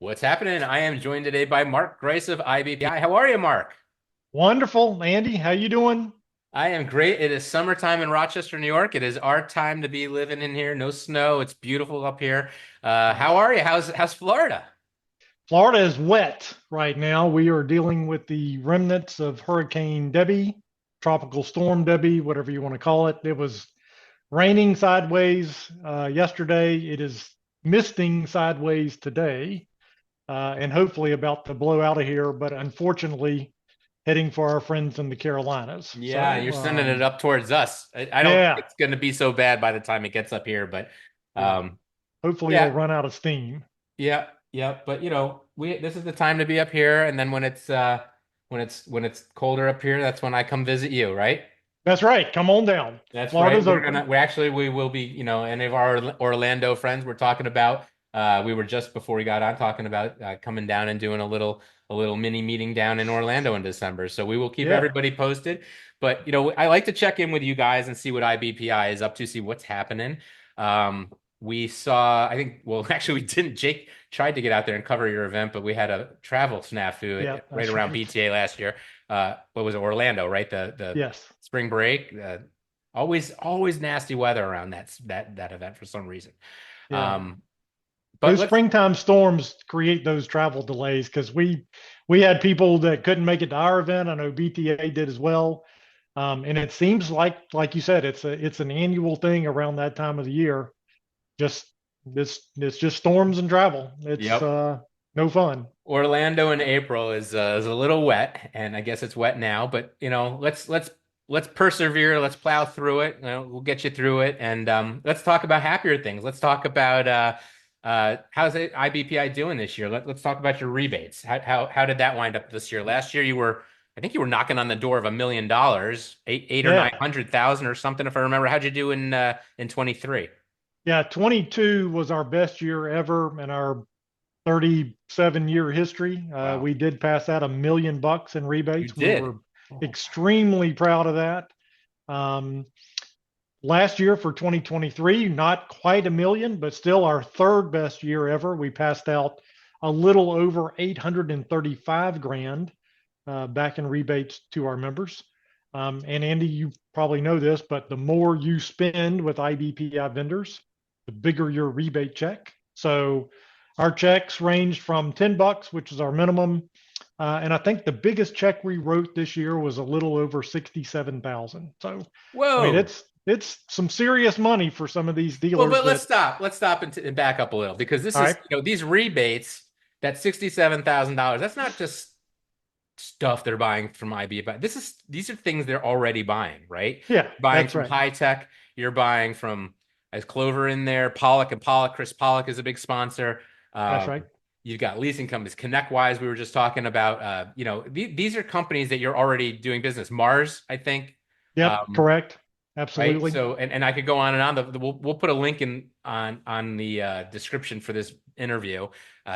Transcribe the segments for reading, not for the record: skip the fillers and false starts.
What's happening? I am joined today by Mark Grice of IBPI. How are you, Mark? Wonderful, Andy. How you doing? I am great. It is summertime in Rochester, New York. It is our time to be living in here. No snow. It's beautiful up here. How Nice. are you? How's Florida? Florida is wet right now. We are dealing with the remnants of Hurricane Debbie, Tropical Storm Debbie, whatever you want to call it. It was raining sideways yesterday. It is misting sideways today, and hopefully about to blow out of here. But unfortunately, heading for our friends in the Carolinas. Yeah, So you're sending it up towards us. I don't think yeah, it's going to be so bad by the time it gets up here, but yeah. um, Hopefully, it'll yeah, run out of steam. yeah, yeah. But we this is the time to be up here, and then when it's colder up here, that's when I come visit you, right? That's right. Come on down. That's right. Florida's open. We will be, any of our Orlando friends we're talking about. We were just before we got on talking about coming down and doing a little mini meeting down in Orlando in December. So we will keep Yeah. everybody posted. But I like to check in with you guys and see what IBPI is up to, see what's happening. We saw, I think, well, actually, we didn't. Jake tried to get out there and cover your event, but we had a travel snafu Yeah, right that's around right. BTA last year. What was it, Orlando, right? The Yes. spring break. Always nasty weather around that event for some reason. Yeah. Um, but Those let's springtime storms create those travel delays because we had people that couldn't make it to our event. I know BTA did as well. And it seems like you said, it's an annual thing around that time of the year. Just it's just storms and travel. It's Yep. no fun. Orlando in April is a little wet, and I guess it's wet now. But let's persevere. Let's plow through it. We'll get you through it, and let's talk about happier things. Let's talk about how's it IBPI doing this year. Let's talk about your rebates. How did that wind up this year? Last year I think you were knocking on the door of $1 million, eight or nine Yeah. hundred thousand or something, if I remember. How'd you do in 23? Yeah. 22 was our best year ever in our 37-year history. Wow, We did pass out $1 million in you rebates. We did. were extremely proud of that. Um, Last year for 2023, not quite a million, but still our third best year ever. We passed out a little over 835 grand back in rebates to our members. And Andy, you probably know this, but the more you spend with IBPI vendors, the bigger your rebate check. So our checks ranged from $10, which is our minimum. And I think the biggest check we wrote this year was a little over 67,000. So, I mean, Whoa. it's some serious money for some of these Well, dealers but let's that, stop. Let's stop and back up a little because this all is, right, these rebates, that $67,000, that's not just stuff they're buying from IB, but these are things they're already buying, right? yeah, Buying that's from right. high tech, you're buying from, as Clover in there, Pollock and Pollock, Chris Pollock is a big sponsor. That's Um, right. you've got leasing companies, ConnectWise, we were just talking about. These are companies that you're already doing business. Mars, I think. Yep, Um, correct. right? Absolutely. So, and I could go on and on. We'll put a link in on the description for this interview,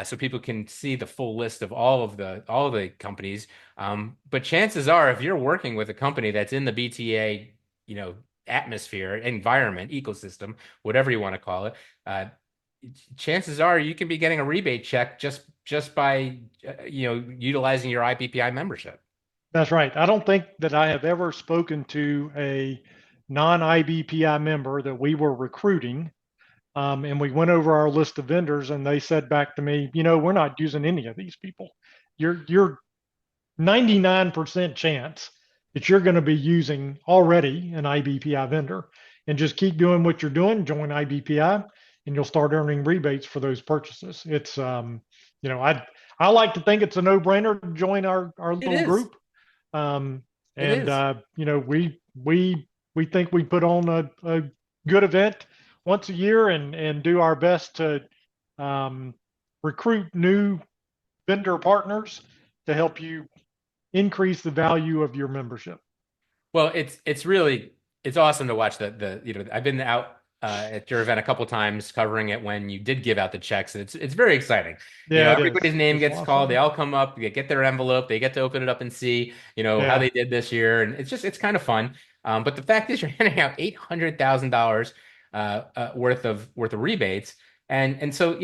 so people can see the full list of all of the companies. But chances are, if you're working with a company that's in the BTA, you know, atmosphere, environment, ecosystem, whatever you want to call it, chances are you can be getting a rebate check just by utilizing your IPPI membership. That's right. I don't think that I have ever spoken to a non-IBPI member that we were recruiting. And we went over our list of vendors and they said back to me, we're not using any of these people. You're 99% chance that you're going to be using already an IBPI vendor and just keep doing what you're doing, join IBPI, and you'll start earning rebates for those purchases. It's, I like to think it's a no-brainer to join our It little is. group. Um, It and is. we think we put on a good event once a year and do our best to um, recruit new vendor partners to help you increase the value of your membership. Well, it's awesome to watch the I've been out at your event a couple times covering it when you did give out the checks. It's very exciting. Yeah, it is. Everybody's name It's a gets lot of called. They fun. all come up, they get their envelope, they get to open it up and see, how Yeah, they did this year, and it's kind of fun. But the fact is, you're handing out $800,000 worth of rebates, and so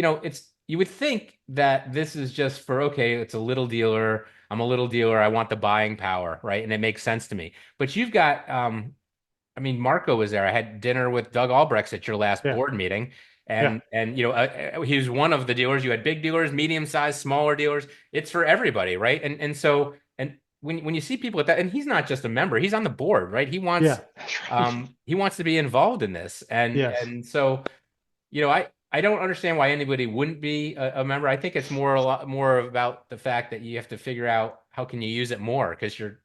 you would think that this is just for, okay, it's a little dealer. I'm a little dealer. I want the buying power, right? And it makes sense to me. But you've got, I mean, Marco was there. I had dinner with Doug Albrechts at your last Yeah, board meeting, yeah, and he was one of the dealers. You had big dealers, medium sized, smaller dealers. It's for everybody, right? And so when you see people at that, and he's not just a member, he's on the board, right? yeah. That's right. He wants to be involved in this, Yes. and so I don't understand why anybody wouldn't be a member. I think it's more a lot more about the fact that you have to figure out how can you use it more because you're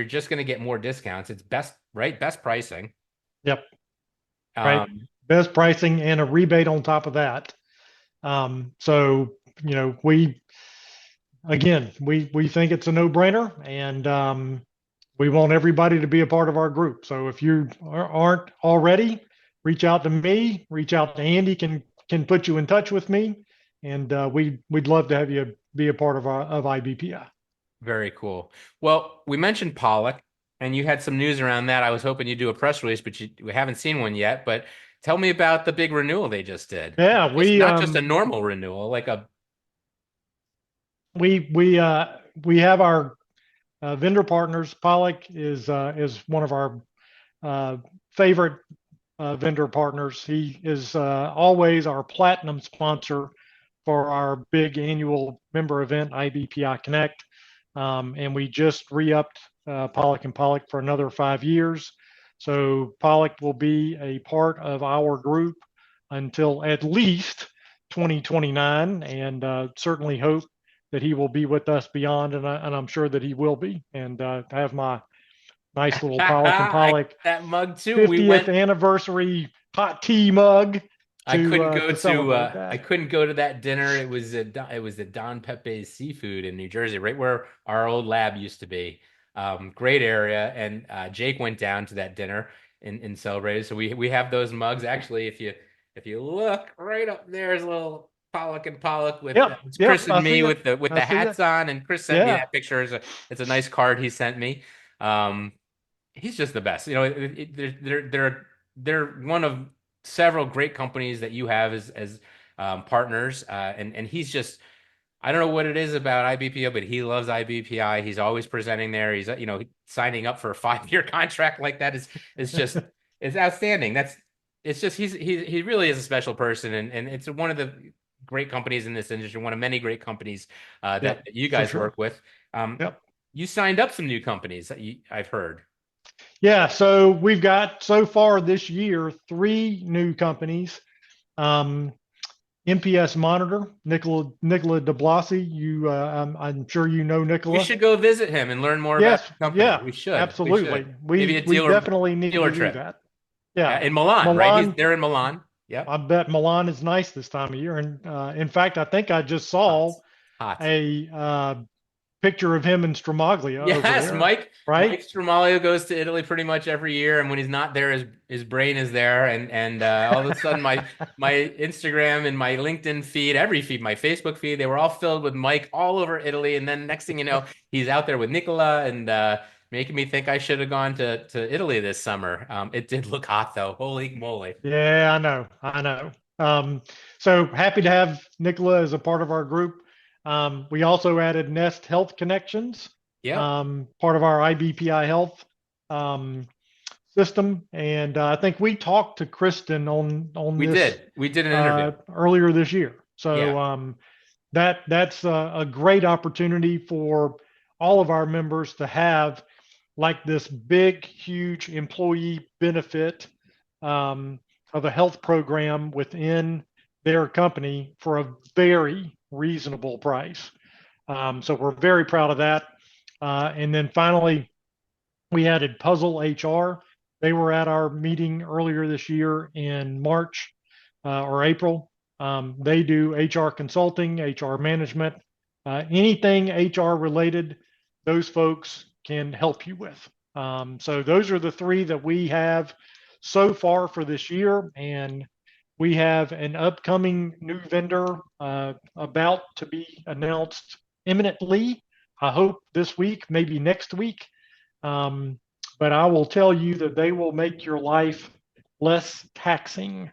just going to get more discounts. It's best, right? Best pricing. Yep. Right. Um, Best pricing and a rebate on top of that. So we again we think it's a no brainer, and we want everybody to be a part of our group. So if you aren't already, reach out to me, reach out to Andy, can put you in touch with me, and we'd love to have you be a part of IBPI. Very cool. Well, we mentioned Pollock, and you had some news around that. I was hoping you'd do a press release, but we haven't seen one yet. But tell me about the big renewal they just did. Yeah, Just not just a normal renewal, like a we have our vendor partners. Pollock is one of our favorite vendor partners. He is always our platinum sponsor for our big annual member event, IBPI Connect. And we just re-upped Pollock and Pollock for another 5 years. So Pollock will be a part of our group until at least 2029, and certainly hope that he will be with us beyond, and I'm sure that he will be. And have my nice little Pollock and I Pollock that mug too. 50th anniversary hot tea mug to celebrate I that. couldn't go to that dinner. It was the Don Pepe's Seafood in New Jersey, right where our old lab used to be. Great area, and Jake went down to that dinner and celebrated. So we have those mugs. Actually, if you look right up there is a little Pollock and Pollock with Yep, it's yep, Chris I and me see it. with I the see it. hats on, and Chris sent me Yeah, that picture. It's a nice card he sent me. Um, he's just the best. They're one of several great companies that you have as partners, and he's just I don't know what it is about IBPO, but he loves IBPI. He's always presenting there. He's signing up for a 5 year contract like that is just it's outstanding. It's just he really is a special person, and it's one of the great companies in this industry, one of many great companies yep, that you for guys sure. work with. Yep. You signed up some new companies that I've heard. Yeah, so we've got so far this year 3 new companies. Um, MPS Monitor, Nicola DeBlasi. I'm sure you know We Nicola. should go visit him and learn more about Yes, the company. yeah, We should. We absolutely. should. Maybe a We definitely need dealer to do trip. that. Yeah, In Milan, right? He's Milan. there in Milan. Yep. I bet Milan is nice this time of year. And in fact, I think I just Hot. saw Hot. a picture of him in Stromaglia over Yes, there, Mike right? Stramaglio goes to Italy pretty much every year, and when he's not there, his brain is there, and all of a sudden my Instagram and my LinkedIn feed, every feed, my Facebook feed, they were all filled with Mike all over Italy, and then next thing you know, he's out there with Nicola and making me think I should have gone to Italy this summer. It did look hot though. Holy moly! Yeah, I know. I know. So happy to have Nicola as a part of our group. We also added Nest Health Connections, Yep, part of our IBPI Health um, system. And I think we talked to Kristen on we this did. We did an interview. earlier this year. Yeah. So that's a great opportunity for all of our members to have like this big, huge employee benefit um, of a health program within their company for a very reasonable price. So we're very proud of that. And then finally, we added Puzzle HR. They were at our meeting earlier this year in March or April. They do HR consulting, HR management, anything HR related, those folks can help you with. So those are the 3 that we have so far for this year. And we have an upcoming new vendor about to be announced imminently. I hope this week, maybe next week. Um, but I will tell you that they will make your life less taxing.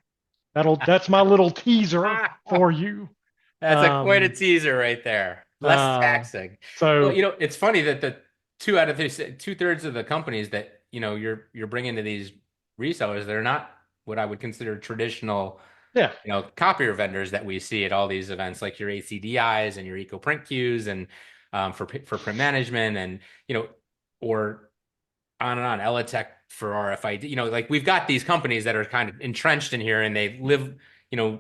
That's my little teaser for you. That's a quite a Um, teaser right there. Less uh, taxing. Well, so it's funny that the two out of two-thirds of the companies that you're bringing to these resellers, they're not what I would consider traditional, yeah, copier vendors that we see at all these events, like your ACDIs and your EcoPrint Qs, and for print management, and or on and on, Elitech for RFID. Like we've got these companies that are kind of entrenched in here, and they you know,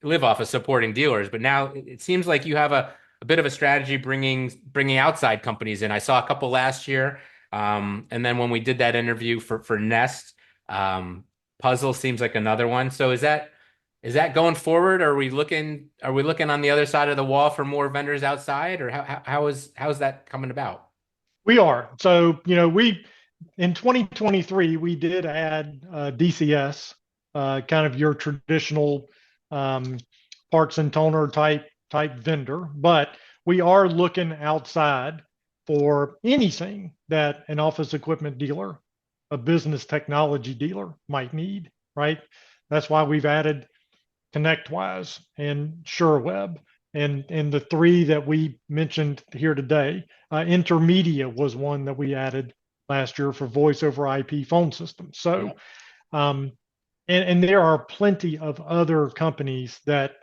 live off of supporting dealers. But now it seems like you have a bit of a strategy bringing outside companies in. I saw a couple last year, and then when we did that interview for Nest, um, Puzzle seems like another one. So is that going forward? Are we looking on the other side of the wall for more vendors outside, or how is that coming about? we are. So, we in 2023, we did add DCS, kind of your traditional um, parts and toner type vendor, but we are looking outside for anything that an office equipment dealer, a business technology dealer might need, right? That's why we've added ConnectWise and SureWeb, and the three that we mentioned here today. Intermedia was one that we added last year for voice over IP phone systems. So, Yeah. um, and there are plenty of other companies that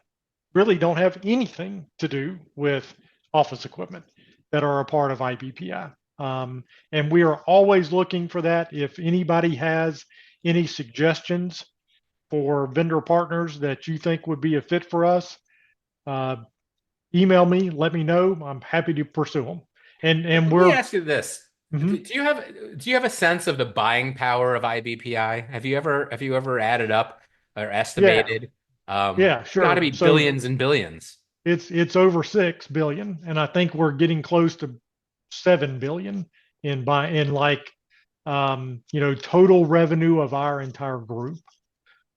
really don't have anything to do with office equipment that are a part of IBPI. And we are always looking for that. If anybody has any suggestions for vendor partners that you think would be a fit for us, uh, email me, let me know. I'm happy to pursue them. And Let me we're ask you this. Do mhm. do you have do you have a sense of the buying power of IBPI? Have you ever added up or Yeah, estimated? yeah, It's got to sure. be So billions and billions. it's over 6 billion, and I think we're getting close to 7 billion in like total revenue of our entire group.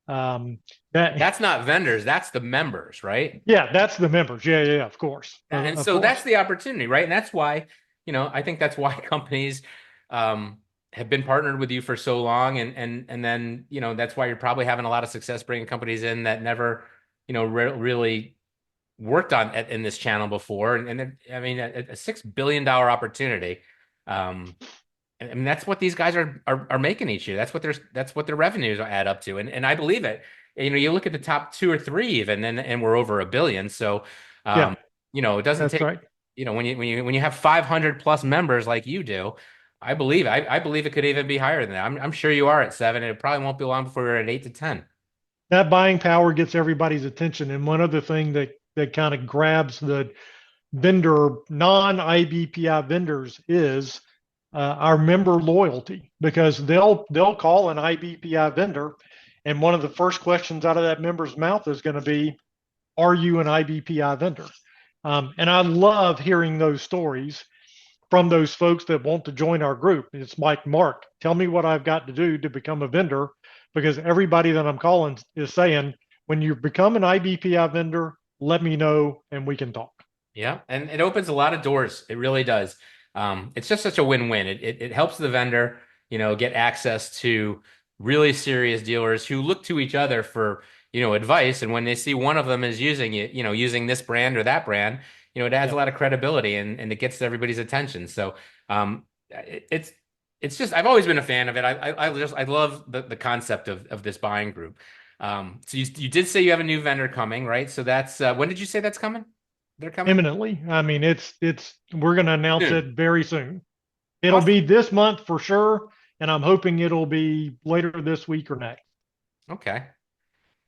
Um, But that that's not vendors, that's the members, right? yeah, that's the members. Yeah, yeah, yeah, of course, And of so that's course. the opportunity, right? And that's why, I think that's why companies um, have been partnered with you for so long, and then that's why you're probably having a lot of success bringing companies in that never, really worked in this channel before, I mean a $6 billion opportunity. Um, I mean that's what these guys are making each year. That's what their revenues add up to, and I believe it. You look at the top two or three even, and we're over a billion. So, Yeah, um, it doesn't that's take. right. When you have 500 plus members like you do, I believe it could even be higher than that. I'm sure you are at seven, and it probably won't be long before we're at 8 to 10. That buying power gets everybody's attention. And one other thing that kind of grabs the vendor non-IBPI vendors is our member loyalty, because they'll call an IBPI vendor, and one of the first questions out of that member's mouth is going to be, "Are you an IBPI vendor?" And I love hearing those stories from those folks that want to join our group. It's like, Mark, tell me what I've got to do to become a vendor, because everybody that I'm calling is saying, when you become an IBPI vendor, let me know and we can talk. Yeah, and it opens a lot of doors. It really does. It's just such a win-win. It helps the vendor, get access to really serious dealers who look to each other for, advice. And when they see one of them is using it, using this brand or that brand, it adds a Yep. lot of credibility, and it gets everybody's attention. So, it's just I've always been a fan of it. I love the concept of this buying group. So you did say you have a new vendor coming, right? So that's when did you say that's coming? They're coming Imminently. I mean, it's we're going to announce it soon. very soon. It'll Awesome. be this month for sure, and I'm hoping it'll be later this week or next. Okay.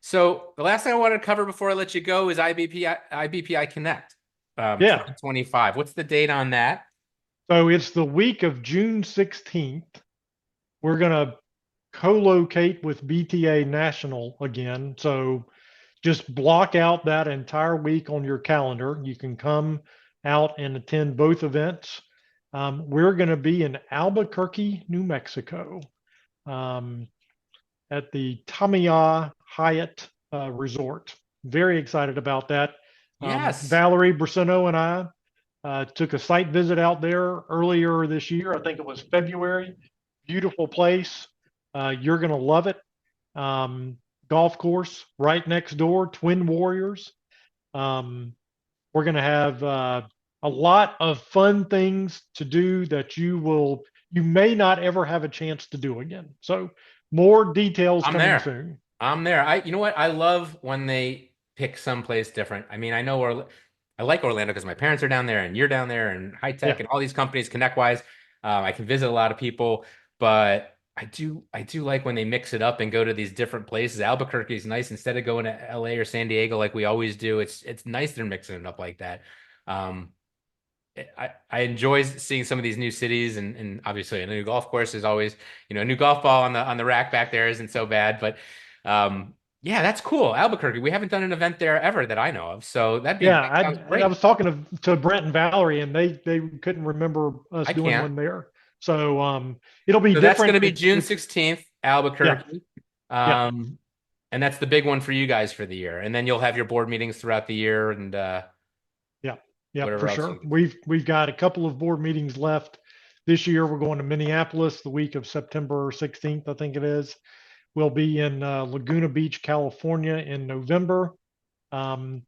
So the last thing I wanted to cover before I let you go is IBPI Connect, Yeah. 2025. What's the date on that? So it's the week of June 16th. We're going to co-locate with BTA National again. So just block out that entire week on your calendar. You can come out and attend both events. We're going to be in Albuquerque, New Mexico, um, at the Tamiya Hyatt Resort. Very excited about that. Yes. Valerie Brasino and I took a site visit out there earlier this year. I think it was February. Beautiful place. You're going to love it. Um, Golf course right next door, Twin Warriors. We're going to have a lot of fun things to do that you may not ever have a chance to do again. So more details I'm coming there. soon. I'm there. You know what? I love when they pick someplace different. I mean, I like Orlando because my parents are down there and you're down there and high tech Yeah. and all these companies connect wise. I can visit a lot of people, but I do like when they mix it up and go to these different places. Albuquerque is nice instead of going to LA or San Diego like we always do. It's nice they're mixing it up like that. Um, I enjoy seeing some of these new cities and obviously a new golf course is always, a new golf ball on the rack back there isn't so bad. But yeah, that's cool. Albuquerque. We haven't done an event there ever that I know of. So Yeah, that sounds I great. was talking to Brent and Valerie, and they couldn't remember us I doing can't. one there. So it'll be So that's different. gonna be June It's 16th, yeah, Albuquerque. yeah, Um, and that's the big one for you guys for the year. And then you'll have your board meetings throughout the year and yeah, yeah, for whatever else sure. you We've got a couple of board meetings left this year. We're going to Minneapolis the week of September 16th, I think it is. We'll be in Laguna Beach, California in November. Um,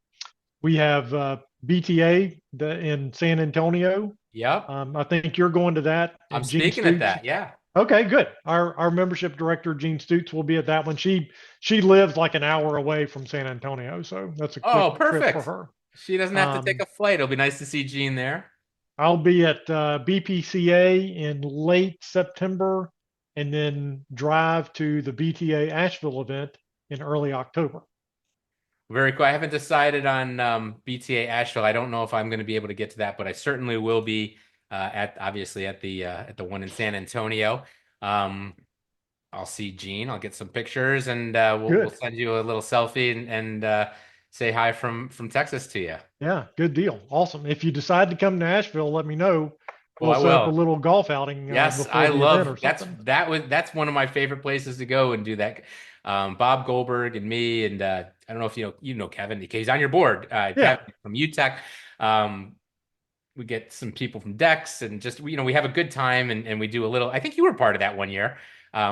we have BTA in San Antonio. Yep. I think you're going to that, I'm and Gene speaking at Stutes. that. Yeah. Okay, good. Our membership director, Gene Stutes, will be at that one. She lives like an hour away from San Antonio, so that's a quick Oh, trip for perfect. her. She doesn't have to take Um, a flight. It'll be nice to see Jean there. I'll be at BPCA in late September, and then drive to the BTA Asheville event in early October. Very cool. I haven't decided on BTA Asheville. I don't know if I'm going to be able to get to that, but I certainly will be at obviously at the one in San Antonio. Um, I'll see Gene. I'll get some pictures, and we'll Good. send you a little selfie and say hi from Texas to you. Yeah, good deal. Awesome. If you decide to come to Asheville, let me know. Oh, We'll I set up a will. little golf outing Yes, before I the event or love something. that's one of my favorite places to go and do that. Bob Goldberg and me and I don't know if you know Kevin. He's on your board. Yeah, Kevin from UTech. Um, we get some people from Dex and just we have a good time and we do a little. I think you were part of that one year.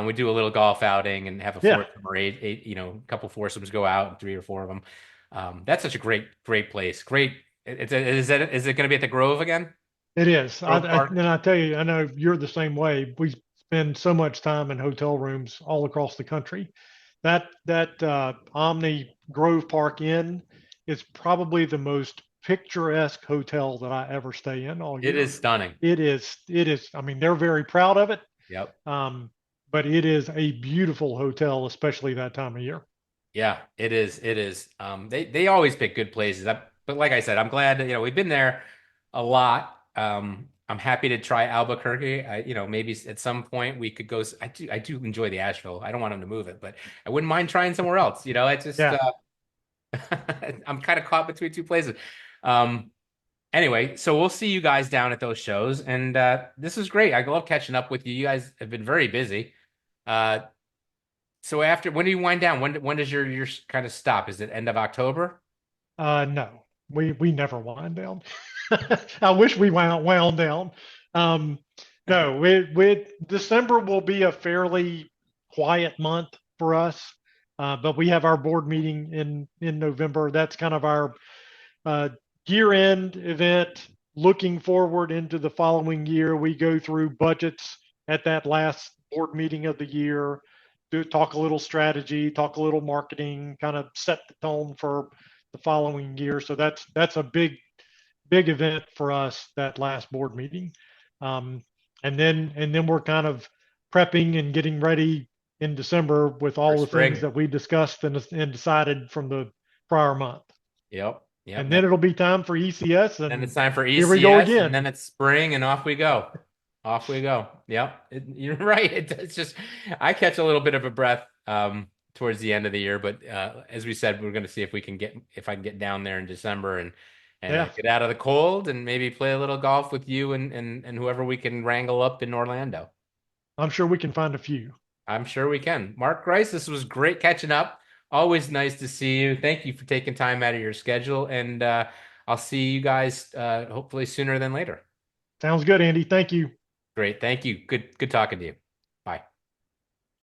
We do a little golf outing and have a yeah, foursome or eight a couple foursomes go out and three or four of them. That's such a great place. Great. Is it going to be at the Grove again? it is. Grove Park. And I tell you, I know you're the same way. We spend so much time in hotel rooms all across the country. That Omni Grove Park Inn is probably the most picturesque hotel that I ever stay in all It year. is stunning. It is. It is. I mean, they're very proud of it. Yep. Um, but it is a beautiful hotel, especially that time of year. Yeah, it is. It is. They always pick good places. But like I said, I'm glad that, we've been there a lot. I'm happy to try Albuquerque. Maybe at some point we could go. I do enjoy the Asheville. I don't want them to move it, but I wouldn't mind trying somewhere else. It's just Yeah, I'm kind of caught between two places. Um, anyway, so we'll see you guys down at those shows, and this is great. I love catching up with you. You guys have been very busy. Uh, so after when do you wind down? When does your kind of stop? Is it end of October? no, we never wind down. I wish we wound down. Um, no, we December will be a fairly quiet month for us, but we have our board meeting in November. That's kind of our uh, year end event. Looking forward into the following year, we go through budgets at that last board meeting of the year. Talk a little strategy, talk a little marketing, kind of set the tone for the following year. So that's a big event for us, that last board meeting. Um, and then we're kind of prepping and getting ready in December with For all the things spring. that we discussed and decided from the prior month. Yep. Yep. And then it'll be time for ECS, Then it's and time for here we go ECS, and again. then it's spring, and off we go. Off we go. Yep. You're right. It's just I catch a little bit of a breath towards the end of the year, but as we said, we're going to see if I can get down there in December and Yeah, get out of the cold and maybe play a little golf with you and whoever we can wrangle up in Orlando. I'm sure we can find a few. I'm sure we can. Mark Grice, this was great catching up. Always nice to see you. Thank you for taking time out of your schedule, and I'll see you guys hopefully sooner than later. Sounds good, Andy. Thank you. Great. Thank you. Good talking to you.